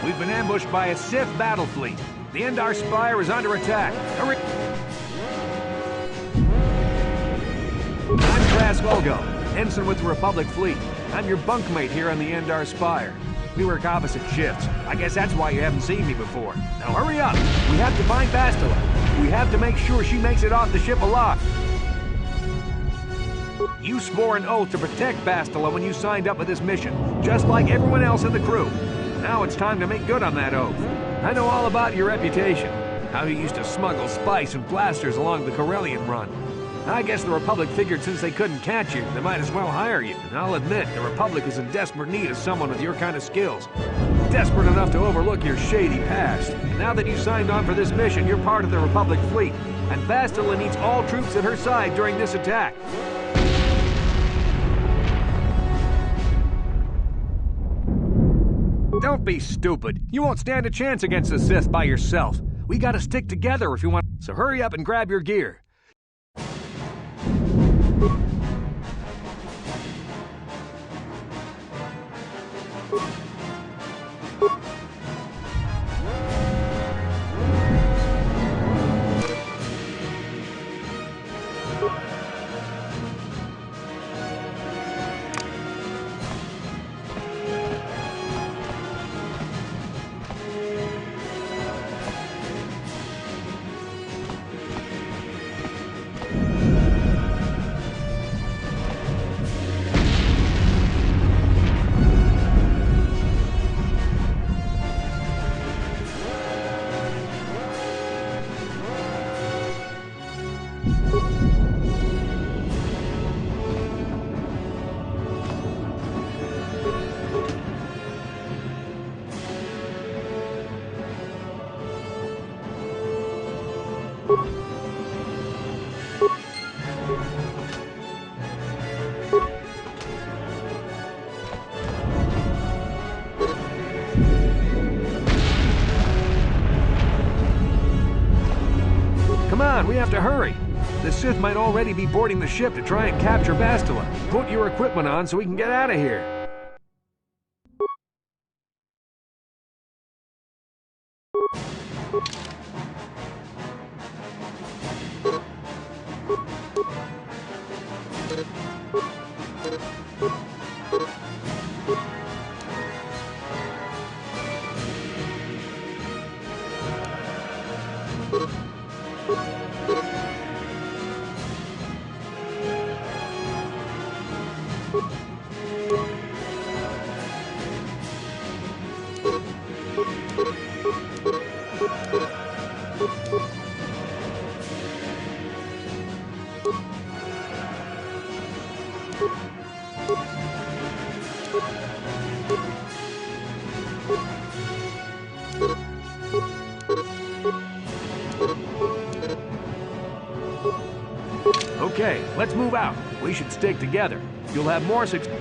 We've been ambushed by a Sith battle fleet. The Endar Spire is under attack. Hurry! I'm Trask Olgo, ensign with the Republic fleet. I'm your bunkmate here on the Endar Spire. We work opposite shifts. I guess that's why you haven't seen me before. Now hurry up! We have to find Bastila. We have to make sure she makes it off the ship alive. You swore an oath to protect Bastila when you signed up with this mission, just like everyone else in the crew. Now it's time to make good on that oath. I know all about your reputation, how you used to smuggle spice and blasters along the Corellian run. I guess the Republic figured since they couldn't catch you, they might as well hire you. And I'll admit, the Republic is in desperate need of someone with your kind of skills. Desperate enough to overlook your shady past. Now that you signed on for this mission, you're part of the Republic fleet. And Bastila needs all troops at her side during this attack. Don't be stupid. You won't stand a chance against the Sith by yourself. We gotta stick together if you want. So hurry up and grab your gear. Come on, we have to hurry. The Sith might already be boarding the ship to try and capture Bastila. Put your equipment on so we can get out of here. Okay, let's move out. We should stick together. You'll have more success.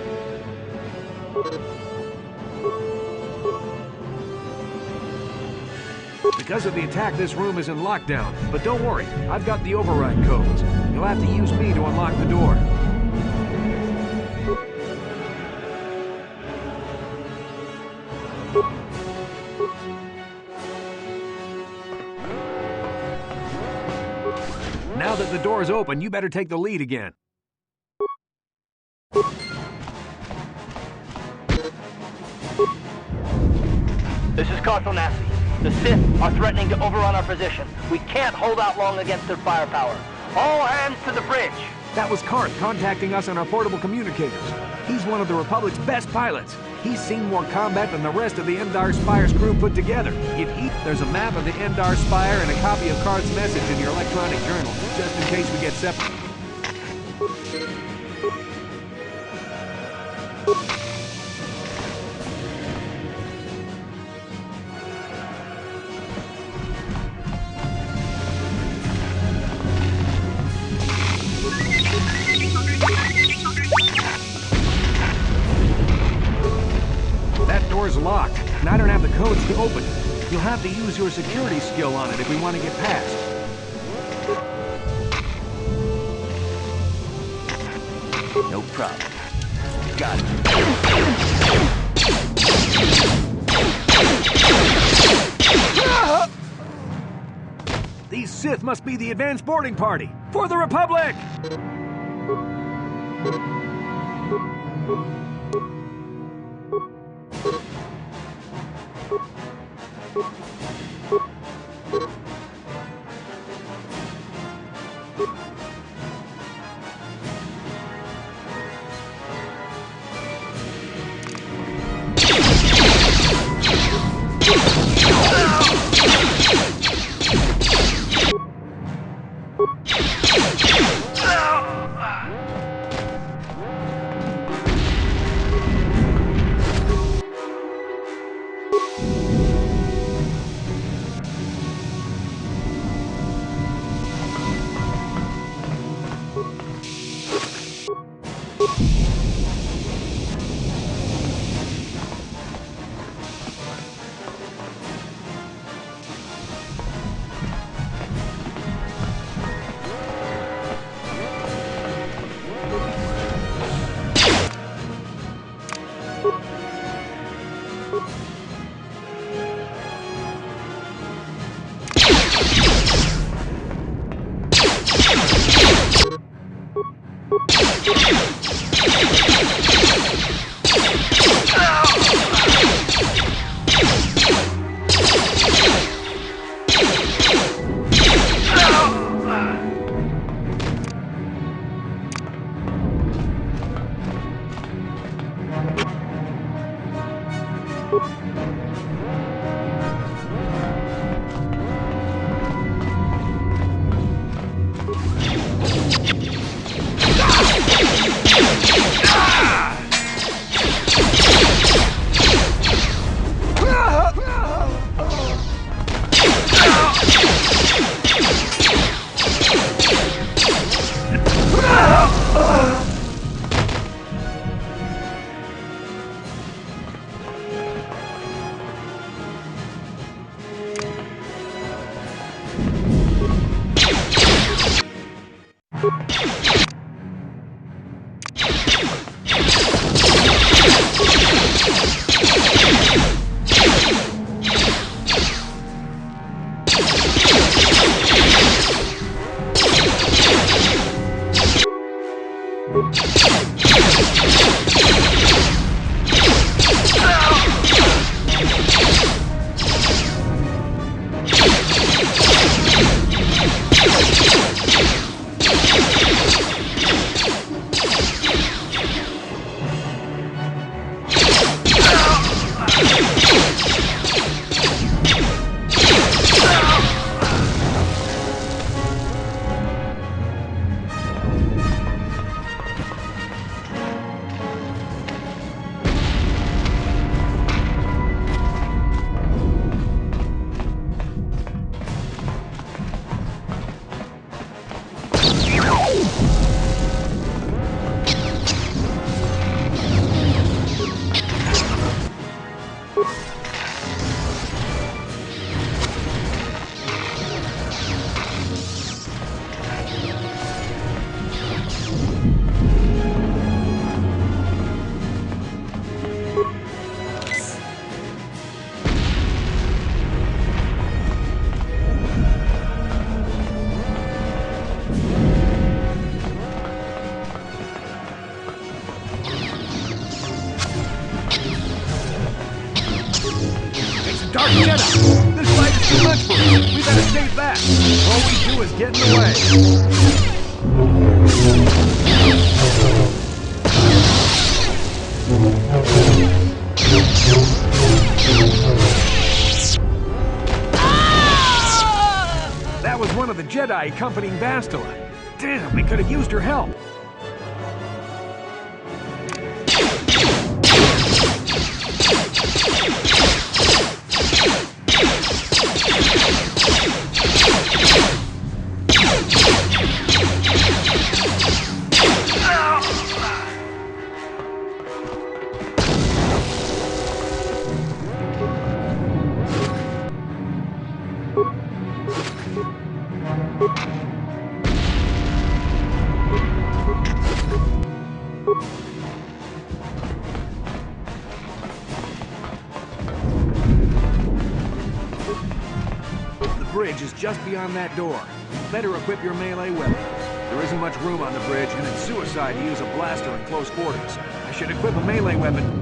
Because of the attack, this room is in lockdown. But don't worry, I've got the override codes. You'll have to use me to unlock the door. Now that the door is open, you better take the lead again. This is KOTOR. The Sith are threatening to overrun our position. We can't hold out long against their firepower. All hands to the bridge! That was Karth contacting us on our portable communicators. He's one of the Republic's best pilots. He's seen more combat than the rest of the Endar Spire's crew put together. There's a map of the Endar Spire and a copy of Karth's message in your electronic journal, just in case we get separated. That door's locked, and I don't have the codes to open it. You'll have to use your security skill on it if we want to get past. No problem. Got it. These Sith must be the advanced boarding party. For the Republic! Dark Jedi! This fight is too much for us! We better stay back! All we do is get in the way! That was one of the Jedi accompanying Bastila. Damn, we could have used her help! The bridge is just beyond that door. Better equip your melee weapon. There isn't much room on the bridge, and it's suicide to use a blaster in close quarters. I should equip a melee weapon.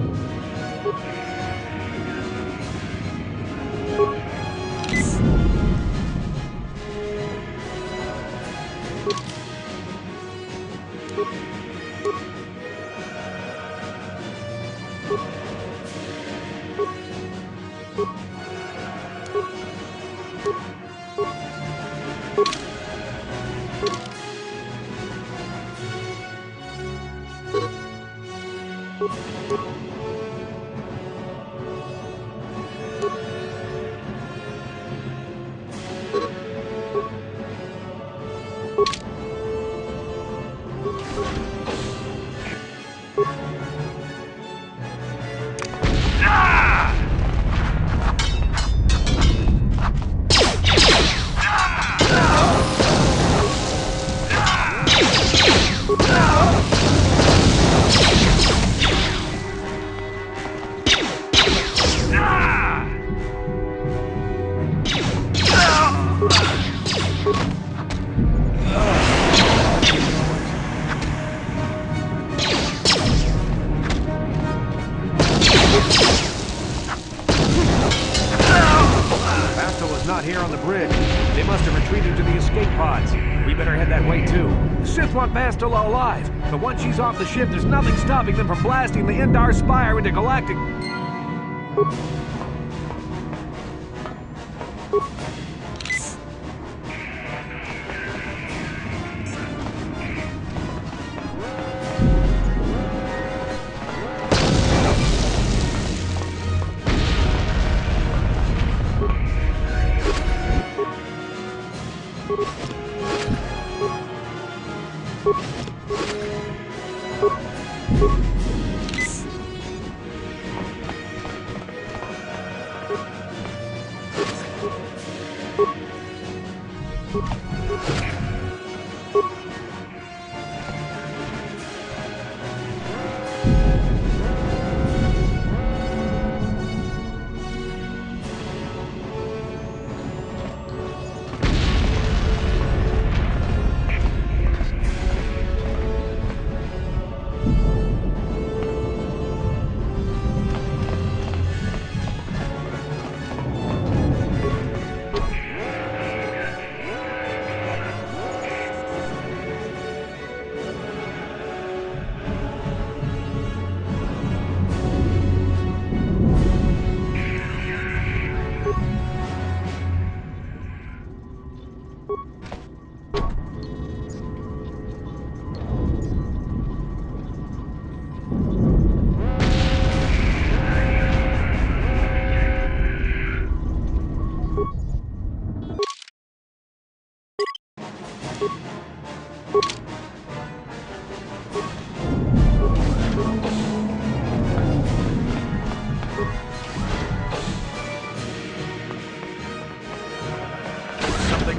Not here on the bridge. They must have retreated to the escape pods. We better head that way too. The Sith want Bastila alive, but once she's off the ship, there's nothing stopping them from blasting the Endar Spire into galactic...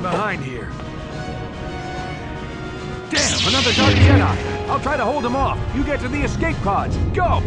Behind here. Damn, another Dark Jedi! I'll try to hold him off. You get to the escape pods. Go!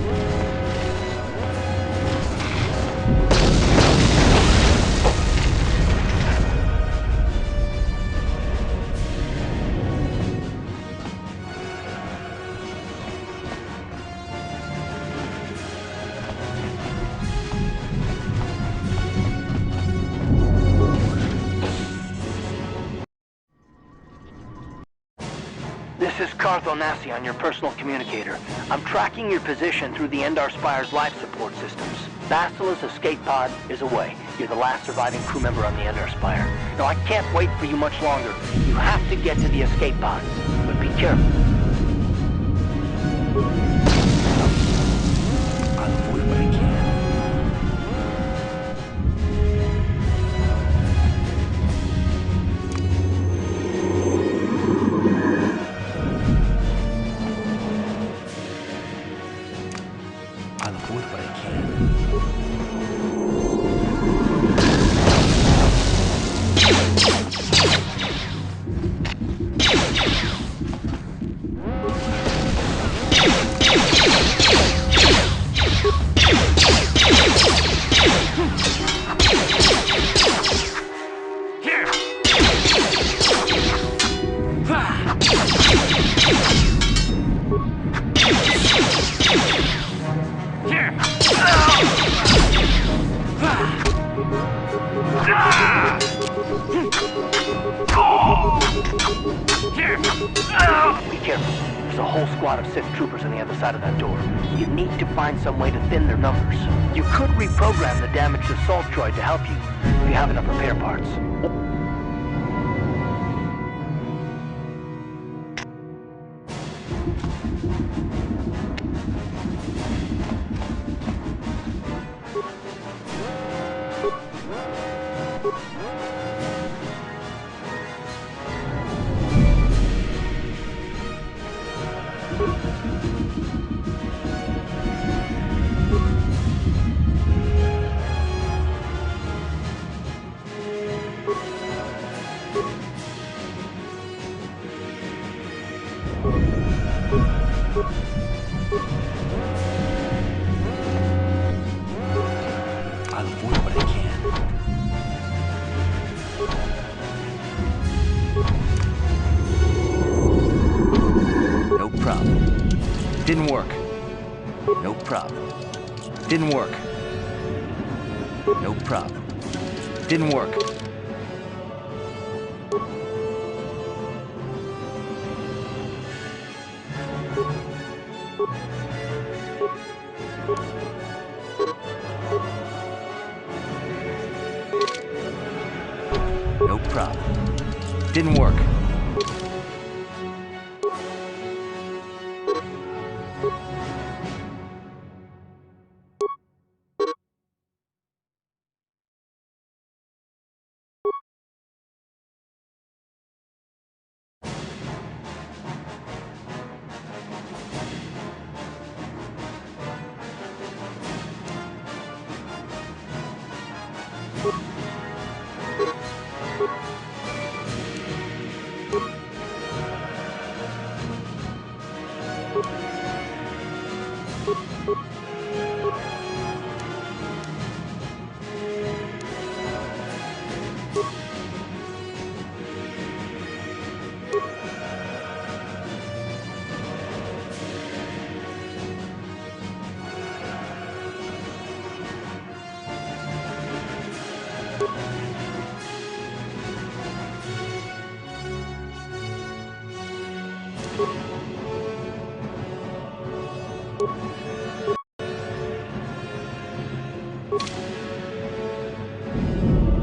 Onassi on your personal communicator. I'm tracking your position through the Endar Spire's life support systems. Bastila's escape pod is away. You're the last surviving crew member on the Endar Spire. Now, I can't wait for you much longer. You have to get to the escape pod, but be careful. I'll avoid what I can. I'll avoid what I can. Be careful. There's a whole squad of Sith troopers on the other side of that door. You need to find some way to thin their numbers. You could reprogram the damaged assault droid to help you, if you have enough repair parts. I'll avoid what I can. No problem. Didn't work. No problem. Didn't work. No problem. Didn't work. No problem. Didn't work.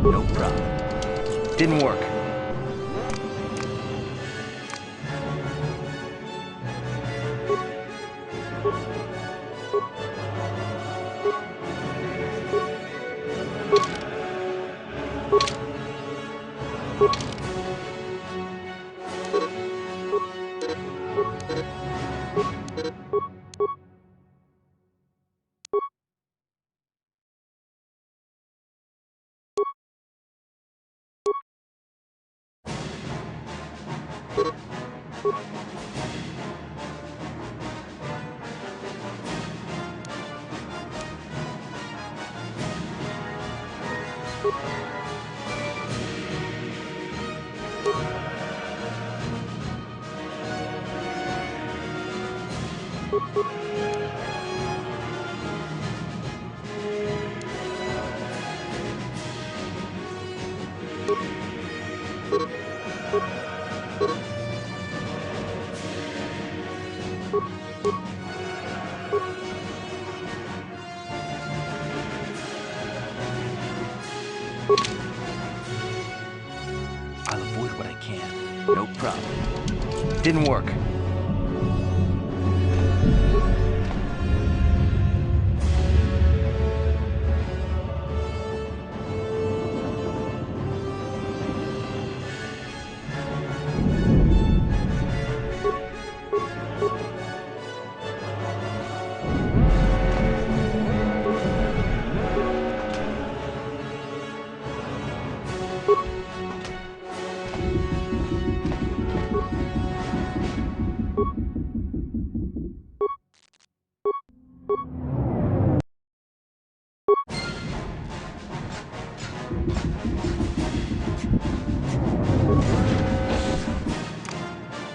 No problem. Didn't work. problem. Didn't work.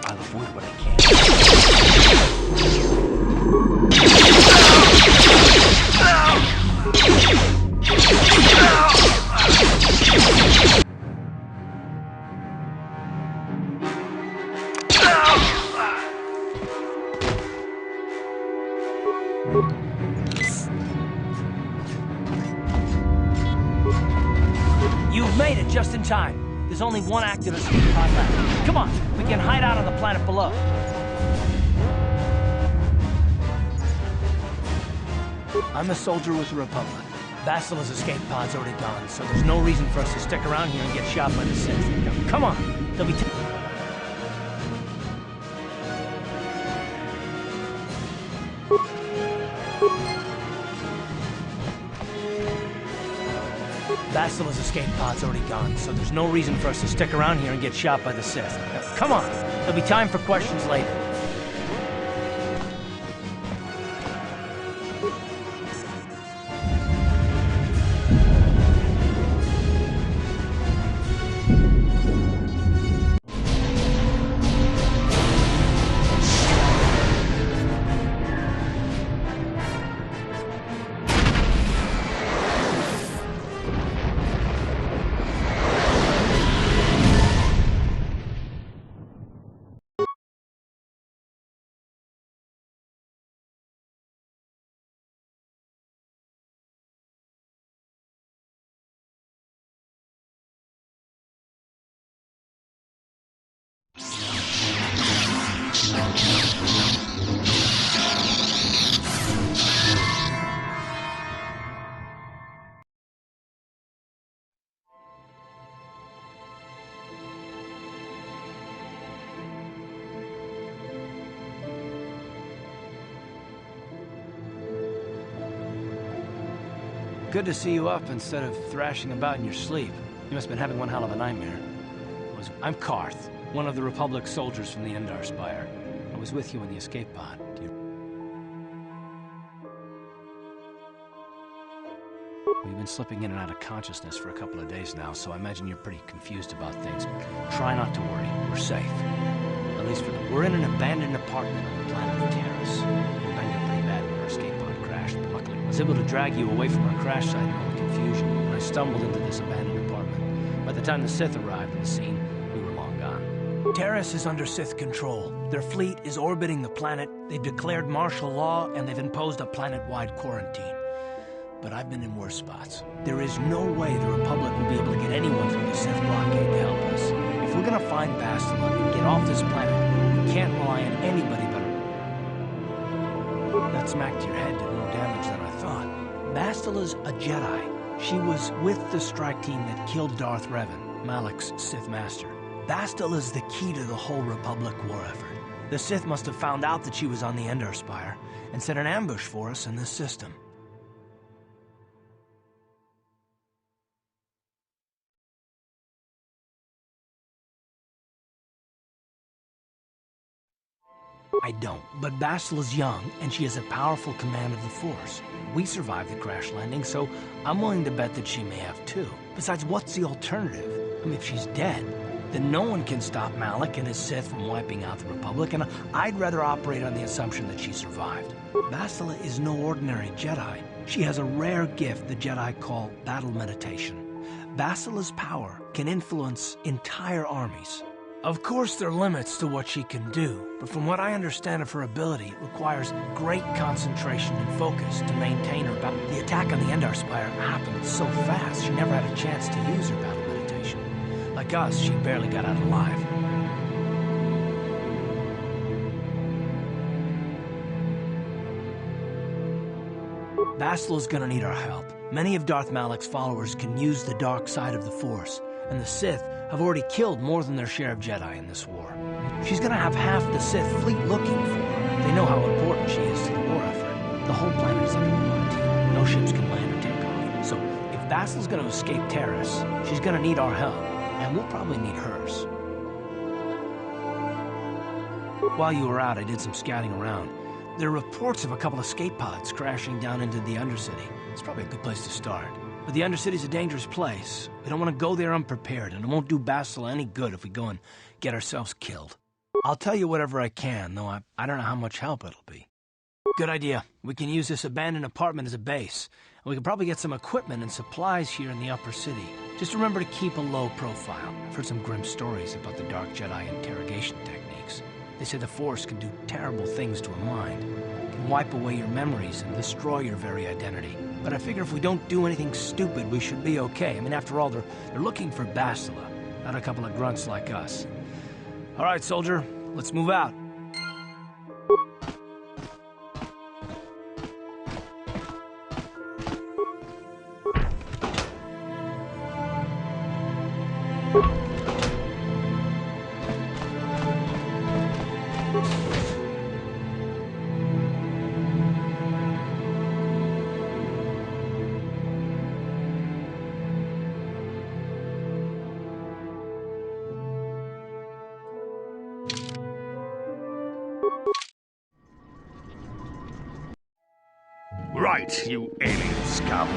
I'll avoid what I can. You've made it just in time. There's only one active escape pod left. Come on, we can hide out on the planet below. I'm a soldier with the Republic. Bastila's escape pod's already gone, so there's no reason for us to stick around here and get shot by the Sith. Now, come on, they'll be... Bastila's escape pod's already gone, so there's no reason for us to stick around here and get shot by the Sith. Now, come on, there'll be time for questions later. Good to see you up instead of thrashing about in your sleep. You must have been having one hell of a nightmare. I'm Karth, one of the Republic soldiers from the Endar Spire. I was with you in the escape pod. We've been slipping in and out of consciousness for a couple of days now, so I imagine you're pretty confused about things. Try not to worry. We're safe. At least for the... We're in an abandoned apartment on the planet of Terrace. We banged up pretty bad when our escape pod crashed, but luckily I was able to drag you away from our crash site in all the confusion, and I stumbled into this abandoned apartment. By the time the Sith arrived on the scene, we were long gone. Terrace is under Sith control. Their fleet is orbiting the planet, they've declared martial law, and they've imposed a planet-wide quarantine. But I've been in worse spots. There is no way the Republic will be able to get anyone through the Sith blockade to help us. If we're gonna find Bastila and get off this planet, we can't rely on anybody but her. That smack to your head did more damage than I thought. Bastila's a Jedi. She was with the strike team that killed Darth Revan, Malak's Sith master. Bastila's the key to the whole Republic war effort. The Sith must have found out that she was on the Endar Spire and set an ambush for us in this system. I don't, but Bastila's young, and she has a powerful command of the Force. We survived the crash landing, so I'm willing to bet that she may have too. Besides, what's the alternative? I mean, if she's dead, then no one can stop Malak and his Sith from wiping out the Republic, and I'd rather operate on the assumption that she survived. Bastila is no ordinary Jedi. She has a rare gift the Jedi call battle meditation. Bastila's power can influence entire armies. Of course, there are limits to what she can do, but from what I understand of her ability, it requires great concentration and focus to maintain her battle. The attack on the Endar Spire happened so fast, she never had a chance to use her battle meditation. Like us, she barely got out alive. Basila's gonna need our help. Many of Darth Malak's followers can use the dark side of the Force, and the Sith have already killed more than their share of Jedi in this war. She's gonna have half the Sith fleet looking for her. They know how important she is to the war effort. The whole planet is under quarantine. No ships can land or take off. So, if Basila's gonna escape Terrace, she's gonna need our help, and we'll probably need hers. While you were out, I did some scouting around. There are reports of a couple of escape pods crashing down into the Undercity. It's probably a good place to start. But the Undercity's a dangerous place. We don't want to go there unprepared, and it won't do Basila any good if we go and get ourselves killed. I'll tell you whatever I can, though I don't know how much help it'll be. Good idea. We can use this abandoned apartment as a base, and we can probably get some equipment and supplies here in the upper city. Just remember to keep a low profile. I've heard some grim stories about the Dark Jedi interrogation techniques. They say the Force can do terrible things to a mind. It can wipe away your memories and destroy your very identity. But I figure if we don't do anything stupid, we should be okay. I mean, after all, they're looking for Basila, not a couple of grunts like us. All right, soldier, let's move out. Right, you alien scum.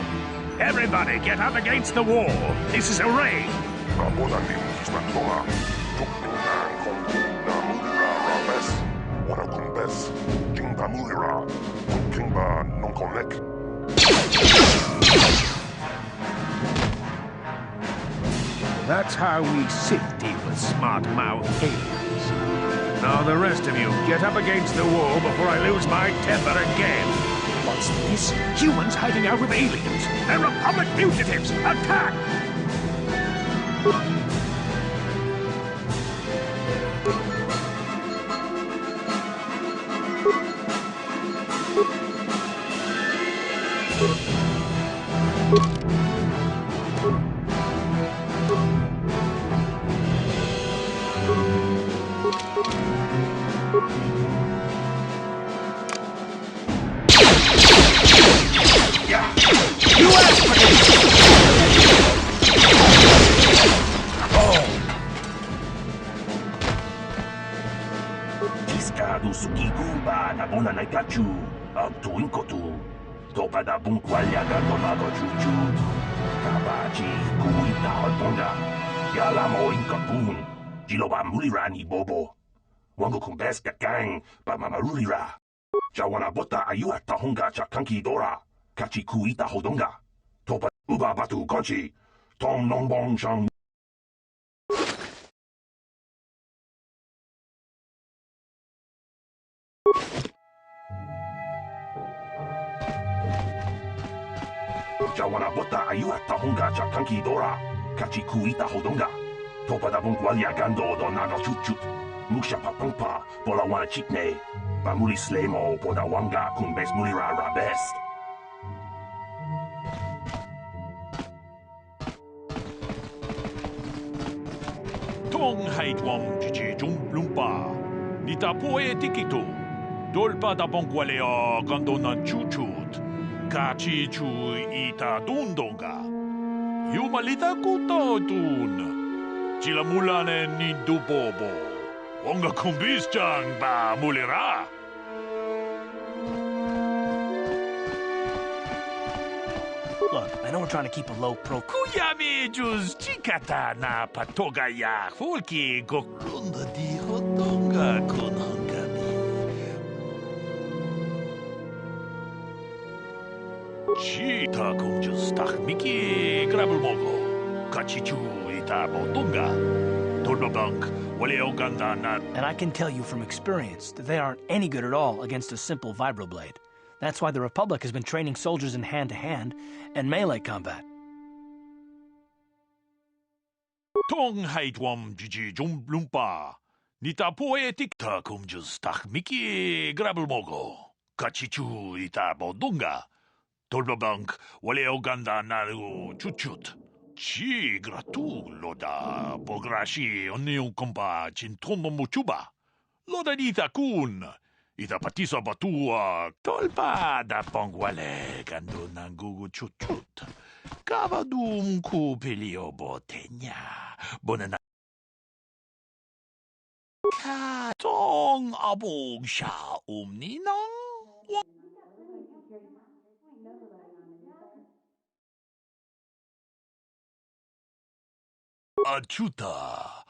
Everybody get up against the wall. This is a raid. That's how we Sith deal with smart-mouthed aliens. Now the rest of you, get up against the wall before I lose my temper again. What's this? Humans hiding out with aliens. They're Republic fugitives. Attack! Mulirani bobo. Wango kumbes gang ba mamarulira. Jawana bota ayua tahonga chakanki dora. Kachi kuita hodonga. Topa uba batu gonchi. Tom nongbong shang. Jawana bota ayua tahonga chakanki dora. Kachi kuita hodonga. Topa da bungualia gando do naga chuchut. Musha papampa, bola wana chikne. Bamuli slemo, boda wanga, kumbes mulira rabest. Tong haitwam chichi lumpa. Nita poe tikito. Dolpa da bungualea gando na chuchut. Kachi chu ita dundonga. Yumalita kutotun. Chila mulane ni dubobo. Wonga kumbisjang ba mulira. Look, I know we're trying to keep a low profile. Kuyami juz chikata na patoga ya hulki gokrunda di hodonga kun hangami. Chita kung juz takmiki grabul mogo. Kachichu ita bodonga. And I can tell you from experience that they aren't any good at all against a simple vibroblade. That's why the Republic has been training soldiers in hand-to-hand and melee combat. Tong haitwam jiji lumpa. Nita poetic takum just tak miki grabulmogo. Kachichu ita bodunga. 돌바방 원래 오간다 나르고 추추트. 지 그라투 로다 보그라시 언니용 콤바 진톤 못 주바. 로다 이타군. 이다 파티서 바투아 돌바다 뻥왈레 간도 난구구 추추트. 까바둠 쿠필리오 보테냐. 보는 카종 아봉샤 옴니나. 아추타.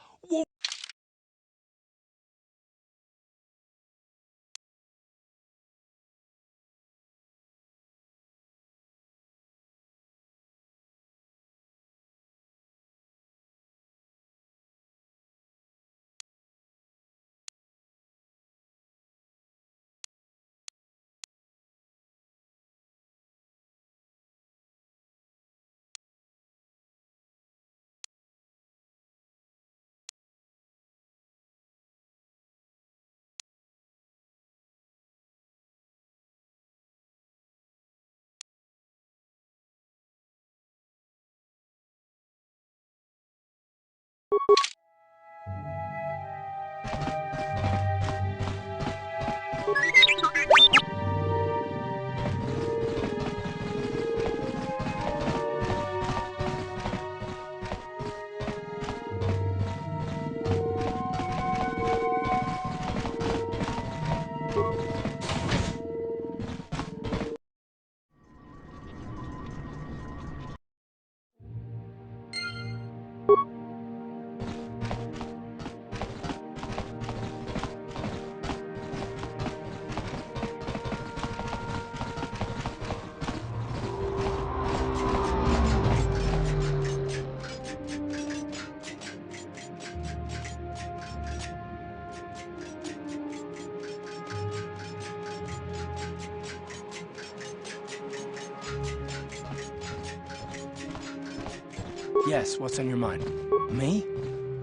Yes, what's on your mind? Me?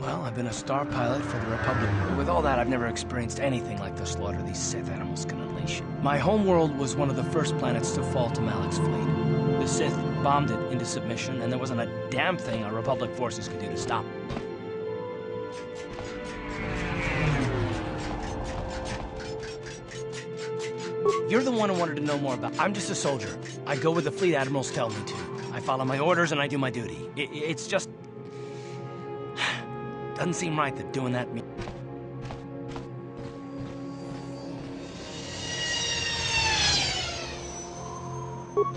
Well, I've been a star pilot for the Republic. With all that, I've never experienced anything like the slaughter these Sith animals can unleash. My homeworld was one of the first planets to fall to Malak's fleet. The Sith bombed it into submission, and there wasn't a damn thing our Republic forces could do to stop it. You're the one who wanted to know more about. I'm just a soldier. I go where the fleet admirals tell me to. I follow my orders and I do my duty. It's just... doesn't seem right that doing that...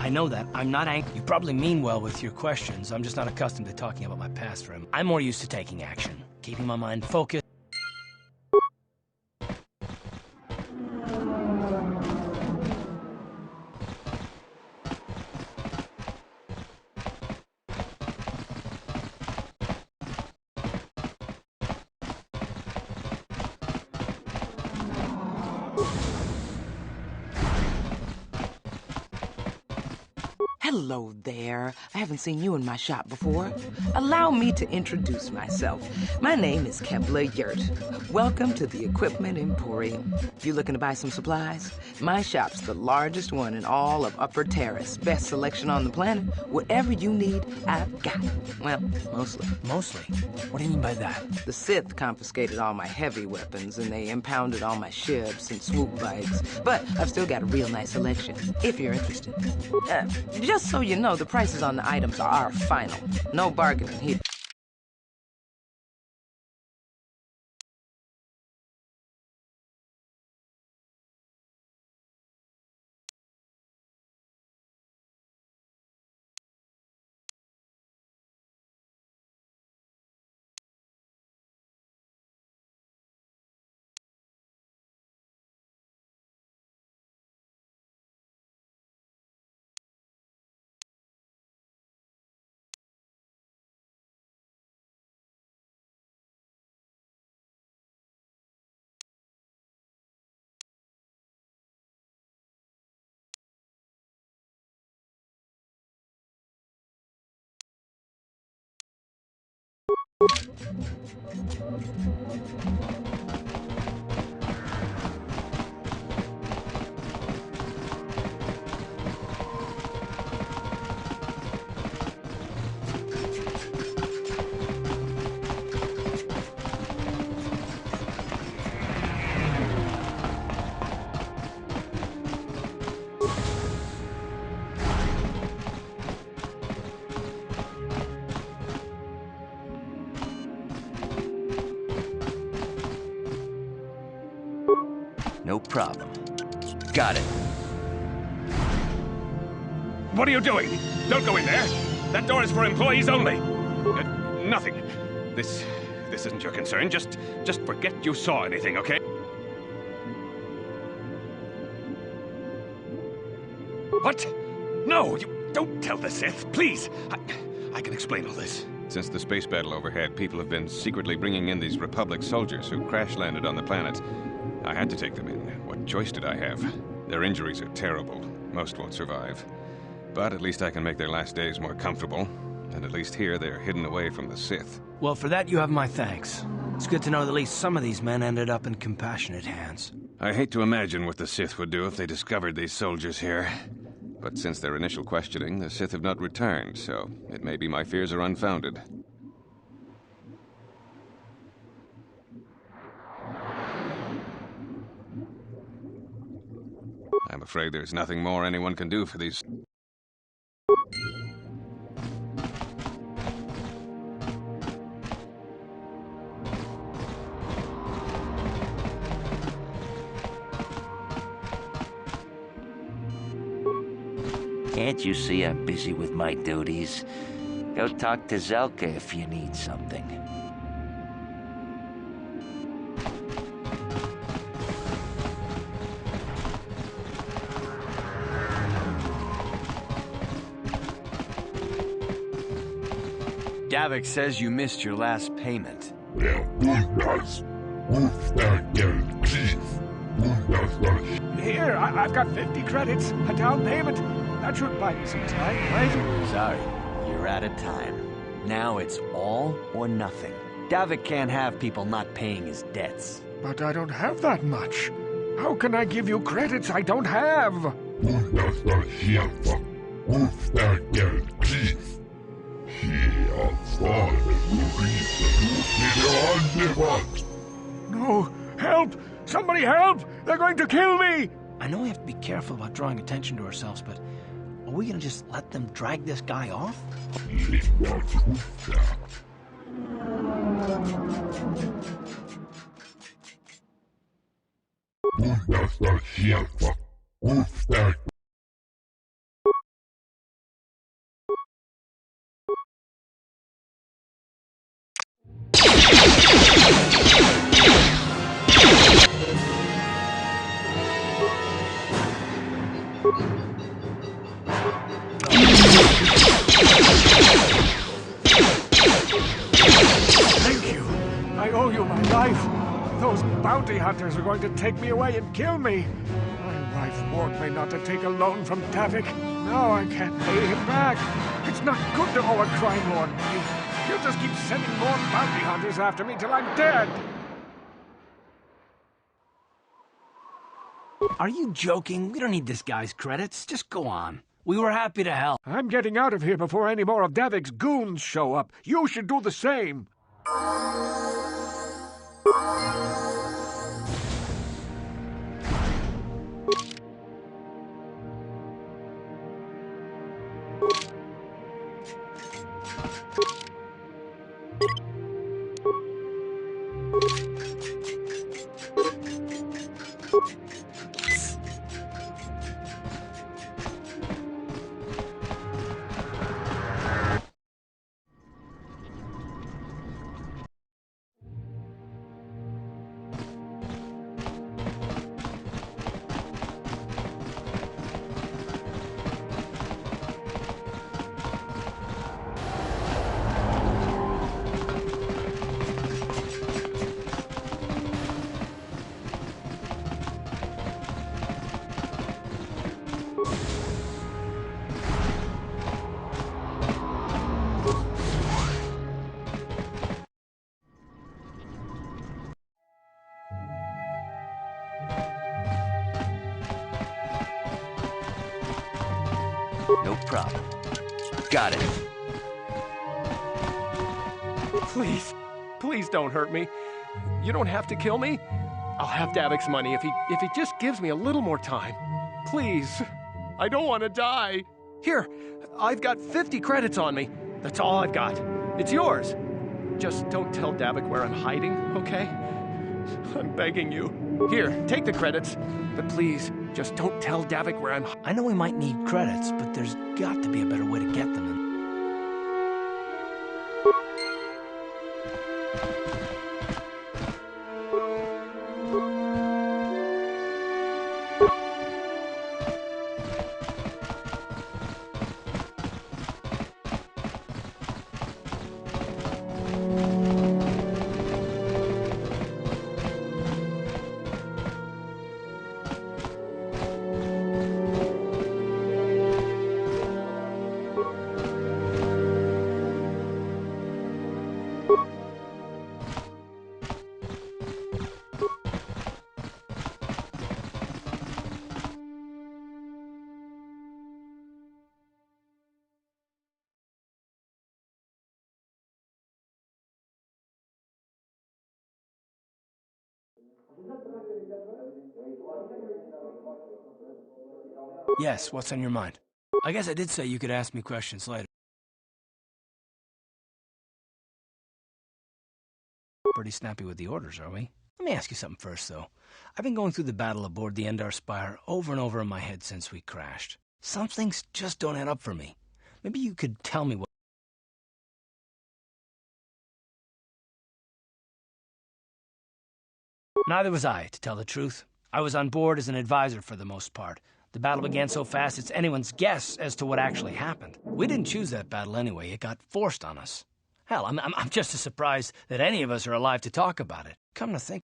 I know that. I'm not angry. You probably mean well with your questions. I'm just not accustomed to talking about my past for him. I'm more used to taking action, keeping my mind focused. Hello there. I haven't seen you in my shop before. Allow me to introduce myself. My name is Kepler Yurt. Welcome to the Equipment Emporium. You looking to buy some supplies? My shop's the largest one in all of Upper Terrace. Best selection on the planet. Whatever you need, I've got. Well, mostly. Mostly? What do you mean by that? The Sith confiscated all my heavy weapons, and they impounded all my ships and swoop bikes. But I've still got a real nice selection, if you're interested. Just so you know, the prices on the items are final. No bargaining here. No problem. Got it. What are you doing? Don't go in there. That door is for employees only. Nothing. This isn't your concern. Just forget you saw anything, okay? What? No, you don't tell the Sith, please. I can explain all this. Since the space battle overhead, people have been secretly bringing in these Republic soldiers who crash-landed on the planet. I had to take them in. What choice did I have? Their injuries are terrible. Most won't survive. But at least I can make their last days more comfortable. And at least here, they're hidden away from the Sith. Well, for that, you have my thanks. It's good to know that at least some of these men ended up in compassionate hands. I hate to imagine what the Sith would do if they discovered these soldiers here. But since their initial questioning, the Sith have not returned, so it may be my fears are unfounded. I'm afraid there's nothing more anyone can do for these... Can't you see I'm busy with my duties? Go talk to Zelka if you need something. Davik says you missed your last payment. Here, I've got 50 credits, a down payment. That should buy me some time, right? Sorry, you're out of time. Now it's all or nothing. Davik can't have people not paying his debts. But I don't have that much. How can I give you credits I don't have? No! Help! Somebody help! They're going to kill me! I know we have to be careful about drawing attention to ourselves, but are we gonna just let them drag this guy off? Thank you. I owe you my life. Those bounty hunters are going to take me away and kill me. My wife warned me not to take a loan from Davik. Now I can't pay him back. It's not good to owe a crime lord money. He'll just keep sending more bounty hunters after me till I'm dead. Are you joking? We don't need this guy's credits. Just go on. We were happy to help. I'm getting out of here before any more of Davik's goons show up. You should do the same. No problem. Got it. Please, please don't hurt me. You don't have to kill me. I'll have Davik's money if he just gives me a little more time. Please. I don't want to die. Here, I've got 50 credits on me. That's all I've got. It's yours. Just don't tell Davik where I'm hiding, okay? I'm begging you. Here, take the credits. But please, just don't tell Davik where I'm... I know we might need credits, but there's got to be a better way to get them. Yes, what's on your mind? I guess I did say you could ask me questions later. Pretty snappy with the orders, are we? Let me ask you something first, though. I've been going through the battle aboard the Endar Spire over and over in my head since we crashed. Some things just don't add up for me. Maybe you could tell me what... Neither was I, to tell the truth. I was on board as an advisor for the most part. The battle began so fast it's anyone's guess as to what actually happened. We didn't choose that battle anyway. It got forced on us. Hell, I'm just as surprised that any of us are alive to talk about it. Come to think...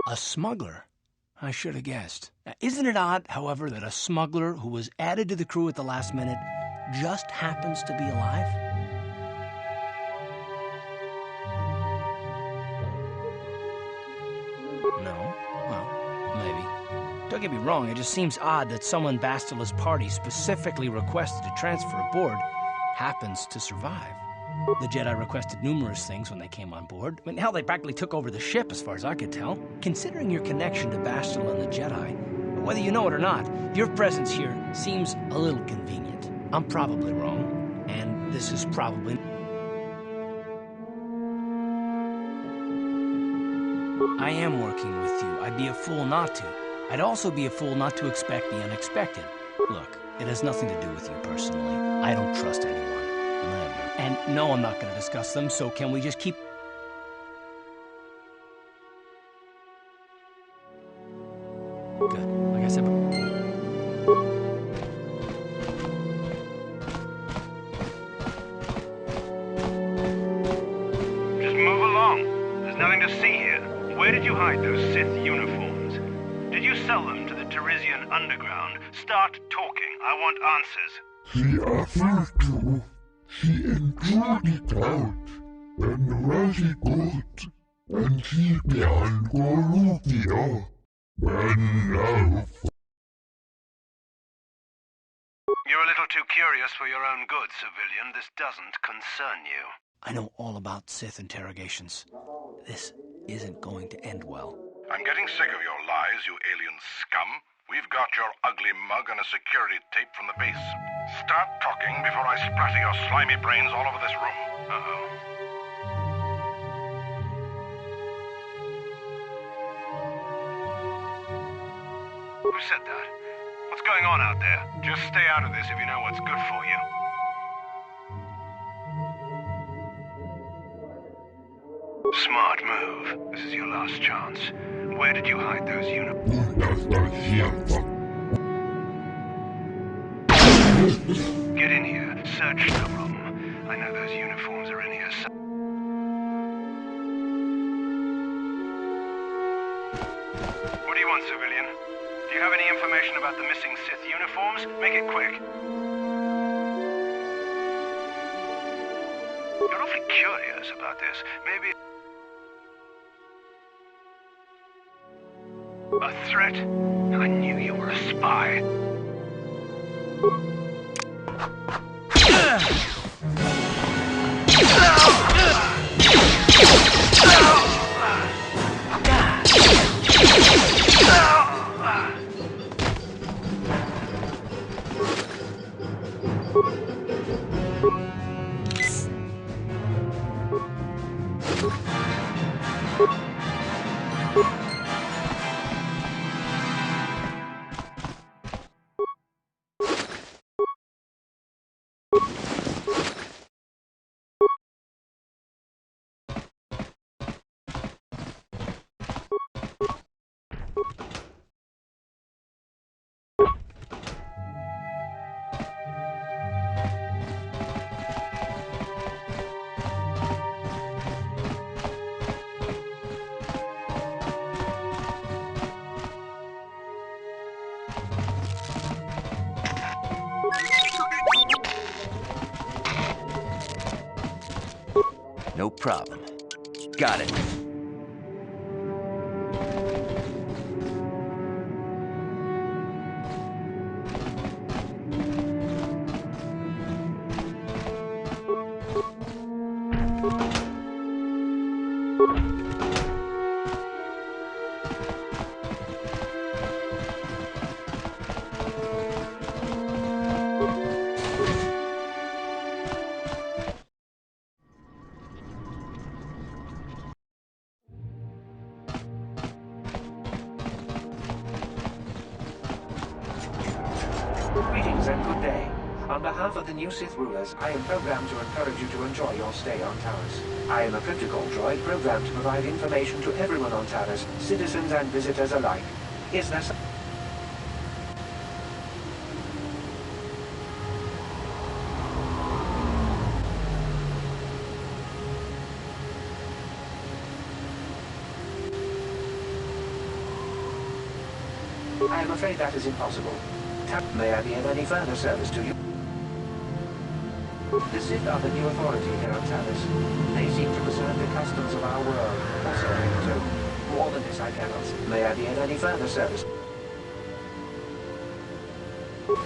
A smuggler? I should have guessed. Now, isn't it odd, however, that a smuggler who was added to the crew at the last minute just happens to be alive? No? Well, maybe. Don't get me wrong, it just seems odd that someone Bastila's party specifically requested to transfer aboard happens to survive. The Jedi requested numerous things when they came on board. I mean, hell, they practically took over the ship, as far as I could tell. Considering your connection to Bastila and the Jedi, whether you know it or not, your presence here seems a little convenient. I'm probably wrong, and this is probably... I am working with you. I'd be a fool not to. I'd also be a fool not to expect the unexpected. Look, it has nothing to do with you personally. I don't trust anyone. And no, I'm not going to discuss them, so can we just keep... Good. Like I said... Just move along. There's nothing to see here. Where did you hide those Sith uniforms? Did you sell them to the Teresian underground? Start talking. I want answers. She offered to. She enjoyed it out, and very good, and she began Columbia, and now... You're a little too curious for your own good, civilian. This doesn't concern you. I know all about Sith interrogations. This isn't going to end well. I'm getting sick of your lies, you alien scum. We've got your ugly mug and a security tape from the base. Start talking before I splatter your slimy brains all over this room. Uh-oh. Who said that? What's going on out there? Just stay out of this if you know what's good for you. Smart move. This is your last chance. Where did you hide those uniforms? Get in here. Search the room. I know those uniforms are in here. What do you want, civilian? Do you have any information about the missing Sith uniforms? Make it quick. You're awfully curious about this. Maybe... a threat? I knew you were a spy. No problem. Got it. Greetings and good day. On behalf of the new Sith rulers, I am programmed to encourage you to enjoy your stay on Taris. I am a protocol droid programmed to provide information to everyone on Taris, citizens and visitors alike. Is there some... I am afraid that is impossible. May I be of any further service to you? The Sith are the new authority here on Taris. They seek to preserve the customs of our world, also too. More than this I cannot. May I be of any further service?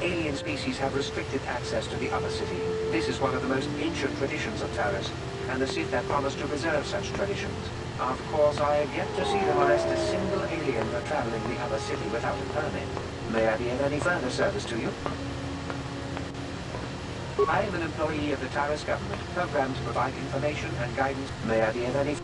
Alien species have restricted access to the Upper City. This is one of the most ancient traditions of Taris, and the Sith have promised to preserve such traditions. Of course, I have yet to see them arrest a single alien for traveling the Upper City without a permit. May I be of any further service to you? I am an employee of the Taris government, programmed to provide information and guidance. May I be of any...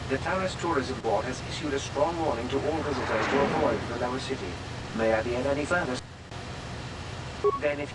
The Taris Tourism Board has issued a strong warning to all visitors to avoid the Lower City. May I be of any further... Then if...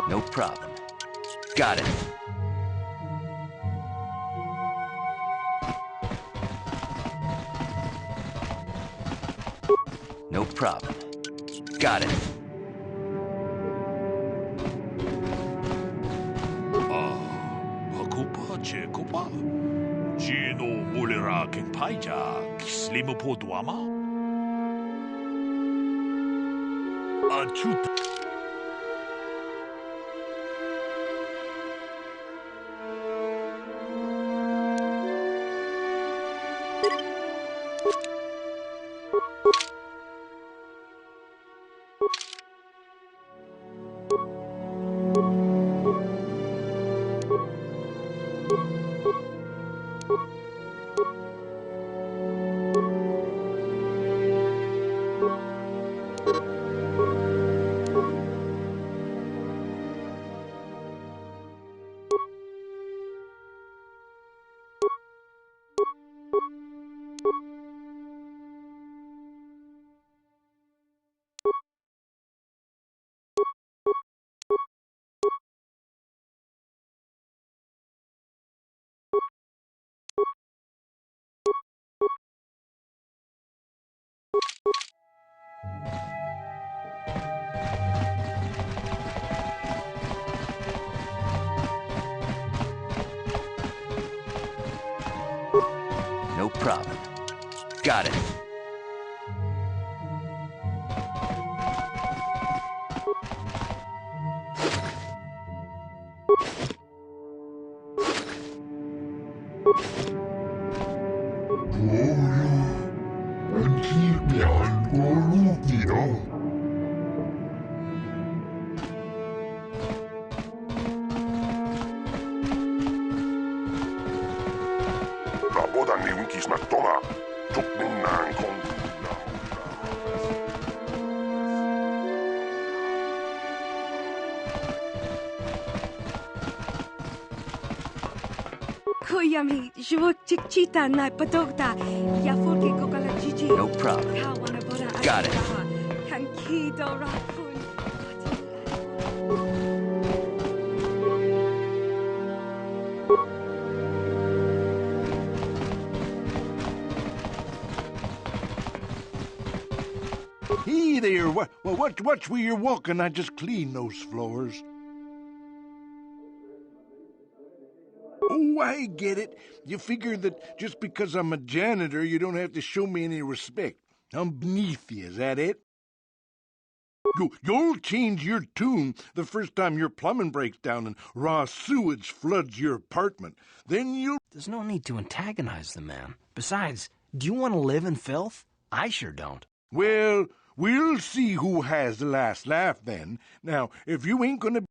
No problem. Got it. No problem. Got it. Hakupa Jekopa? Gino Mulera Kenpaija, Slimu Poduama? Achuta. No problem. Got it. And keep behind Gorukio. Rabodan ni unkis na toma. Tukning na ang kong. Koyami, Jwo Chikchita na Patokta, Yafurke Kokala Gigi. No problem. Got it. Kanki Dorakun. Hey there, watch where you're walking. I just cleaned those floors. Oh, I get it. You figure that just because I'm a janitor, you don't have to show me any respect. I'm beneath you, is that it? You'll change your tune the first time your plumbing breaks down and raw sewage floods your apartment. Then you'll... There's no need to antagonize the man. Besides, do you want to live in filth? I sure don't. Well, we'll see who has the last laugh then. Now, if you ain't gonna...